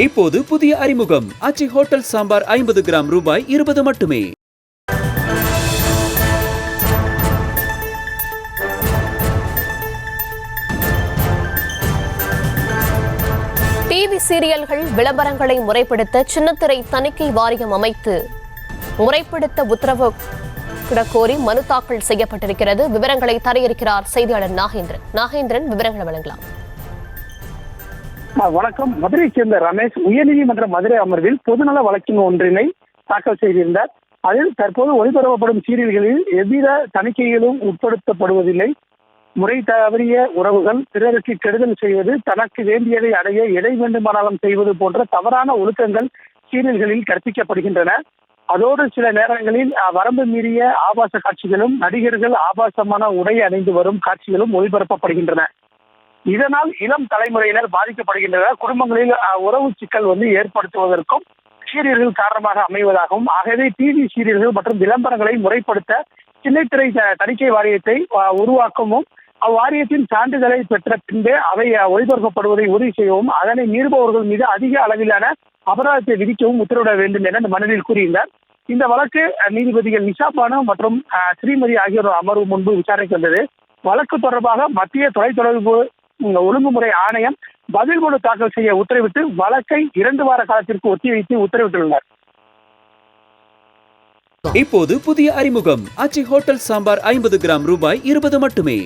இப்போது புதிய அறிமுகம் ஆச்சி ஹோட்டல் சாம்பார் 50 கிராம் ரூபாய் 20 மட்டுமே. டிவி சீரியல்கள் விளம்பரங்களை முறைப்படுத்த சின்னத்திரை தணிக்கை வாரியம் அமைத்து முறைப்படுத்த உத்தரவு கோரி மனு தாக்கல் செய்யப்பட்டிருக்கிறது. விவரங்களை தர இருக்கிறார் செய்தியாளர் நாகேந்திரன். விவரங்களை வழங்கலாம். வணக்கம். மதுரையைச் சேர்ந்த ரமேஷ் உயர்நீதிமன்ற மதுரை அமர்வில் பொதுநல வழக்கின் ஒன்றினை தாக்கல் செய்திருந்தார். அதில் தற்போது ஒளிபரப்பப்படும் சீரியல்களில் எவ்வித தணிக்கைகளும் உட்படுத்தப்படுவதில்லை. முறை தவறிய உறவுகள், பிறருக்கு கெடுதல் செய்வது, தனக்கு வேண்டியதை அடைய எதை வேண்டுமானாலும் செய்வது போன்ற தவறான ஒழுக்கங்கள் சீரியல்களில் கற்பிக்கப்படுகின்றன. அதோடு சில நேரங்களில் வரம்பு மீறிய ஆபாச காட்சிகளும், நடிகர்கள் ஆபாசமான உடை அணிந்து வரும் காட்சிகளும் ஒளிபரப்பப்படுகின்றன. இதனால் இளம் தலைமுறையினர் பாதிக்கப்படுகின்றனர். குடும்பங்களில் உறவு சிக்கல் ஏற்படுத்துவதற்கும் சீரியல்கள் காரணமாக அமைவதாகவும், ஆகவே டிவி சீரியல்கள் மற்றும் விளம்பரங்களை முறைப்படுத்த சின்னத்திரை தணிக்கை வாரியத்தை உருவாக்கவும், அவ்வாரியத்தின் சான்றிதழை பெற்ற பின்பே அவை ஒளிபரப்பப்படுவதை உறுதி செய்யவும், அதனை மீறுபவர்கள் மீது அதிக அளவிலான அபராதத்தை விதிக்கவும் உத்தரவிட வேண்டும் என மனுவில் கூறியுள்ளார். இந்த வழக்கு நீதிபதிகள் நிஷா பானு மற்றும் ஸ்ரீமதி ஆகியோர் அமர்வு முன்பு விசாரணைக்கு வந்தது. வழக்கு தொடர்பாக மத்திய தொலைத்தொடர்பு ஒழுங்குமுறை ஆணையம் பதில் மனு தாக்கல் செய்ய உத்தரவிட்டு வழக்கை 2 வார காலத்திற்கு ஒத்திவைத்து உத்தரவிட்டுள்ளனர். இப்போது புதிய அறிமுகம் ஆச்சி ஹோட்டல் சாம்பார் 50 கிராம் ரூபாய் 20 மட்டுமே.